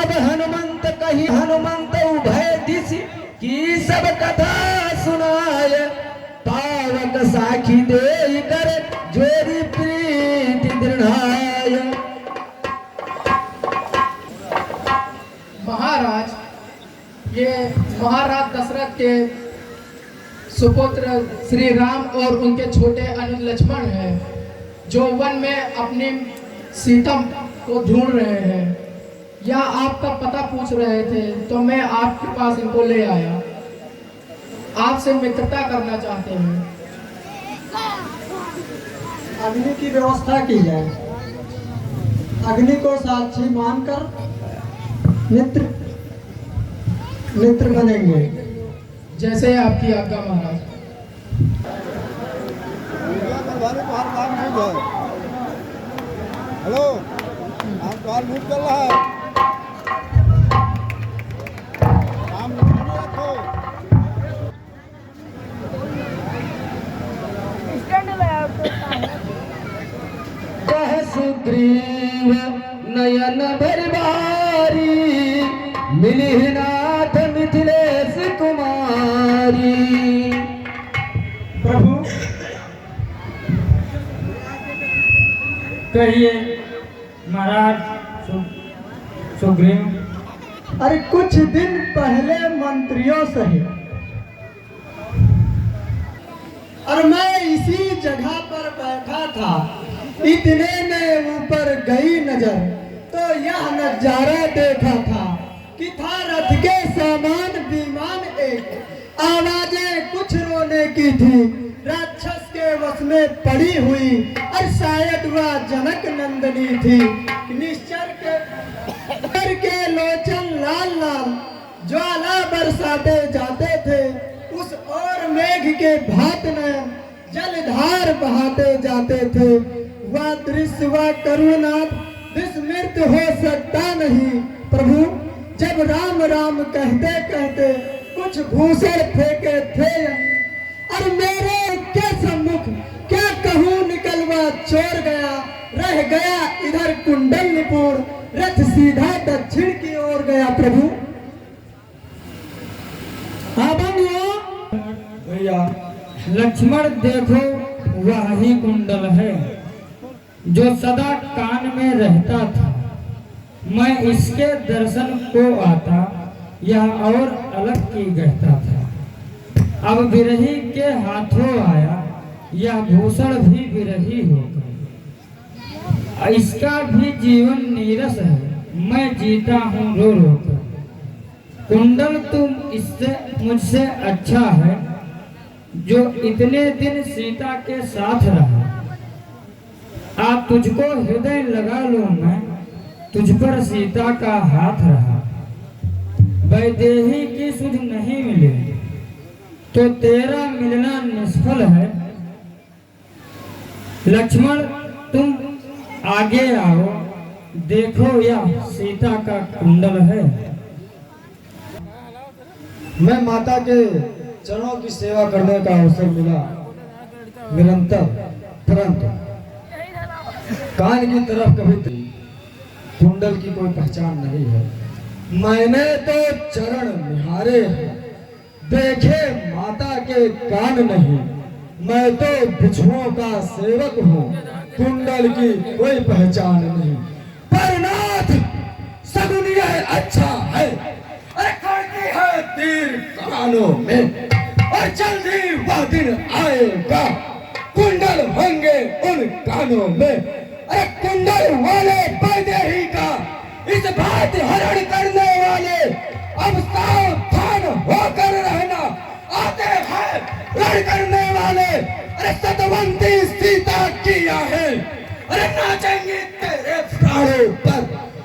तब हनुमंत कही हनुमंत उभय दिश की सब कथा सुनाय, पावक साखी दे कर जोरी प्रीति दृढ़ाय। महाराज, ये महाराज दशरथ के सुपुत्र श्री राम और उनके छोटे अनुज लक्ष्मण हैं, जो वन में अपनी सीता को ढूंढ रहे हैं। या आपका पता पूछ रहे थे तो मैं आपके पास इनको ले आया। आपसे मित्रता करना चाहते हैं। अग्नि की व्यवस्था की जाए। अग्नि को साक्षी मानकर मित्र बनेंगे। जैसे आपकी आज्ञा महाराज। हेलो, आप बाहर मूव कर रहा है। काम नहीं रखो। कह सुग्रीव नयन भरवारी, मिली नाथ मिथिलेश कुमारी। प्रभु कहिए महाराज सुग्रीव। अरे कुछ दिन पहले मंत्रियों सहित और मैं इसी जगह पर बैठा था, इतने में ऊपर गई नजर तो यह नजारा देखा था कि था रथ के सामान विमान एक। आवाजें कुछ रोने की थी, राक्षस के वश में पड़ी हुई, और शायद वह जनक नंदनी थी। निश्चर के लोचन लाल लाल ज्वाला बरसाते जाते थे, उस और मेघ के भात में जलधार बहाते जाते थे। वह दृश्य वह करुणानाथ विस्मृत हो सकता नहीं। प्रभु जब राम राम कहते कहते कुछ भूषण फेंके थे और मेरे के सम्मुख क्या कहूँ निकलवा चोर गया, रह गया इधर कुंडल निपुण, रथ सीधा दक्षिण की ओर गया। प्रभु हाँ भैया लक्ष्मण देखो, वह ही कुंडल है जो सदा कान में रहता था। मैं इसके दर्शन को आता, यह और अलग की कहता था। अब विरही के हाथों आया, यह भूषण भी विरही हो गई। इसका भी जीवन नीरस है, मैं जीता हूँ रो रो कर। कुंडल तुम इससे मुझसे अच्छा है, जो इतने दिन सीता के साथ रहा। आप तुझको हृदय लगा लूं मैं, तुझ पर सीता का हाथ रहा। वैदेही की सुध नहीं मिले तो तेरा मिलना निष्फल है। लक्ष्मण तुम आगे आओ, देखो यह सीता का कुंडल है। मैं माता के चरणों की सेवा करने का अवसर मिला निरंतर, परंतु कान की तरफ कभी कुंडल की कोई पहचान नहीं है। मैंने तो चरण निहारे हैं, देखे माता के कान नहीं। मैं तो बिछुओं का सेवक हूँ, कुंडल की कोई पहचान नहीं। पर नाथ सगुन यह अच्छा है, अरे करती है तीर कानों में, और जल्दी वह दिन आएगा कुंडल होंगे उन कानों में। अरे कुंडल वाले वैदेही का इस बात हरण करने वाले अब सावधान होकर रहना। आते हैं रण करने वाले, अरे सतवंती सीता किया है, अरे नाचेंगे तेरे प्राणों पर।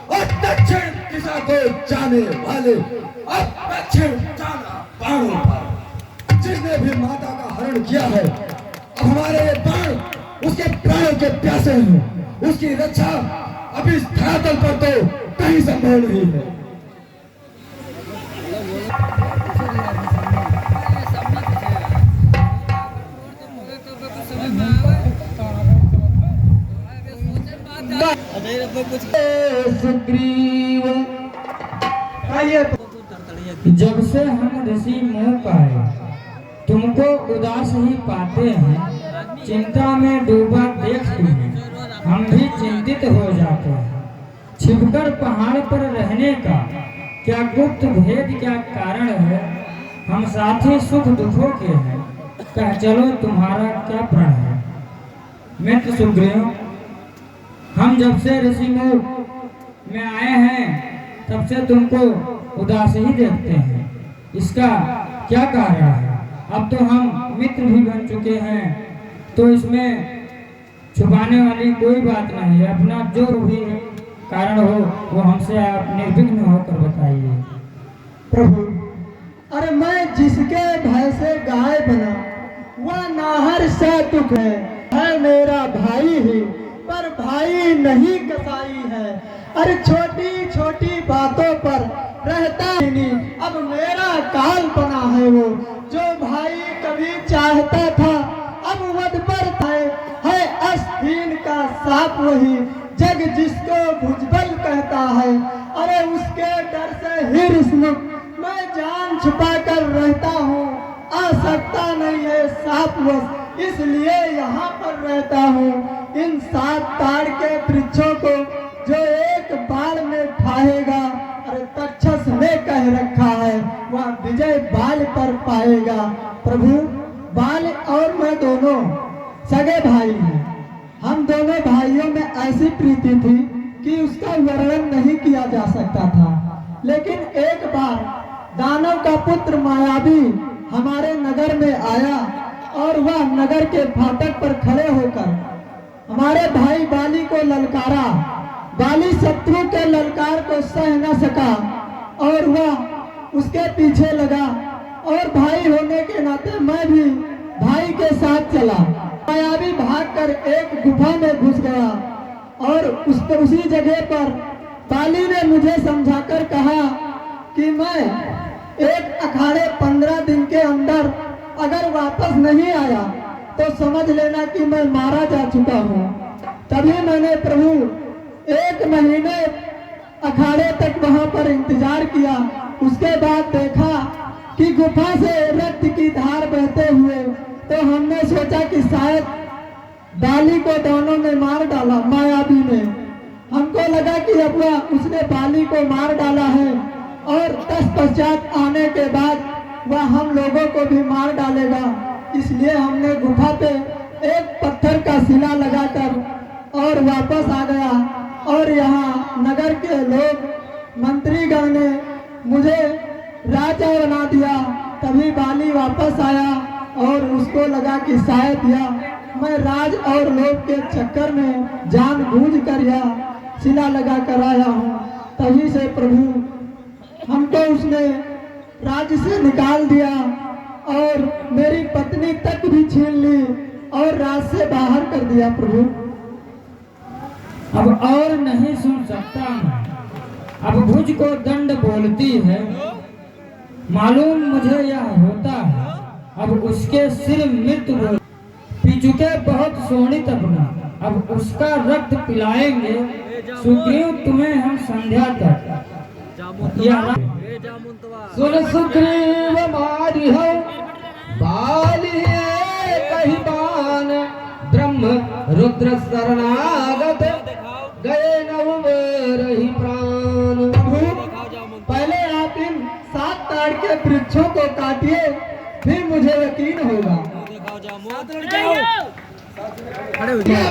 और दक्षिण दिशा को जाने वाले अब दक्षिण जाना बाणों पर। जिसने भी माता का हरण किया है, अब हमारे ये बाण उसके प्राणों के प्यासे हैं। उसकी रक्षा अभी इस धरातल पर तो कहीं संभव नहीं है। सुग्रीव आइए। जब से हम ऋषि मुख आए तुमको उदास ही पाते हैं, चिंता में डूबा देखते हैं हम भी चिंतित हो जाते हैं। छिपकर पहाड़ पर रहने का क्या गुप्त भेद, क्या कारण है? हम साथी सुख दुखों के हैं, कह चलो तुम्हारा क्या प्रण है? मित्र सुग्रीव, हम जब से ऋषि मुख में आए हैं तब से तुमको उदास ही देखते हैं, इसका क्या कारण है? अब तो हम मित्र भी बन चुके हैं, तो इसमें छुपाने वाली कोई बात नहीं है। अपना जो भी कारण हो वो हमसे आप निर्विघ्न होकर बताइए। प्रभु, अरे मैं जिसके भय से गाय बना वह नाहर सा दुख है मेरा भाई ही, पर भाई नहीं कसाई है। अरे छोटी छोटी बातों पर रहता ही नहीं, अब मेरा काल बना है वो जो भाई कभी चाहता था अब वध पर है अस्तीन का साप वही जग जिसको भुजबल कहता है। अरे उसके डर से ही ऋषमुख मैं जान छुपा कर रहता हूँ, आ सकता नहीं है साप वश इसलिए यहाँ पर रहता हूँ। इन 7 ताड़ के वृक्षों को जो एक बाल में ढाएगा, अरे तक्षस में कह रखा है वह विजय बाल पर पाएगा। प्रभु, बाल और मैं दोनों सगे भाई हैं। हम दोनों भाइयों में ऐसी प्रीति थी कि उसका वर्णन नहीं किया जा सकता था। लेकिन एक बार दानव का पुत्र मायावी हमारे नगर में आया और वह नगर के फाटक पर खड़े होकर हमारे भाई बाली को ललकारा। बाली शत्रु के ललकार को सह न सका और वह उसके पीछे लगा, और भाई होने के नाते मैं भी भाई के साथ चला। मायावी भागकर एक गुफा में घुस गया और उसी जगह पर बाली ने मुझे समझाकर कहा कि मैं एक अखाड़े 15 दिन के अंदर अगर वापस नहीं आया तो समझ लेना कि मैं मारा जा चुका हूँ। तभी मैंने प्रभु 1 महीने अखाड़े तक वहां पर इंतजार किया। उसके बाद देखा कि गुफा से रक्त की धार बहते हुए, तो हमने सोचा कि शायद बाली को दोनों ने मार डाला। मायावी ने, हमको लगा कि अब वह उसने बाली को मार डाला है और तत्पश्चात आने के बाद वह हम लोगों को भी मार डालेगा। इसलिए हमने गुफा पे एक पत्थर का शिला लगाकर और वापस आ गया। और यहाँ नगर के लोग मंत्रीगण ने मुझे राजा बना दिया। तभी बाली वापस आया और उसको लगा कि शायद यह मैं राज और लोभ के चक्कर में जानबूझकर यह शिला लगा कर आया हूँ। तभी से प्रभु हमको उसने राज्य से निकाल दिया और मेरी पत्नी तक भी छीन ली और राज से बाहर कर दिया। प्रभु, अब और नहीं सुन सकता मैं। अब भुज को दंड बोलती है, मालूम मुझे यह होता है। अब उसके सिर मृत्यु बोल पी चुके बहुत शोणित अपना, अब उसका रक्त पिलाएंगे। सुग्रीव तुम्हें हम संध्या तक सुन सुग्रीव मारी हो बाली कही बान, ब्रह्म रुद्र शरणागत गए नवमेर ही प्राण। पहले आप इन 7 ताड़ के वृक्षों को काटिए, फिर मुझे यकीन होगा। खड़े हो जाओ।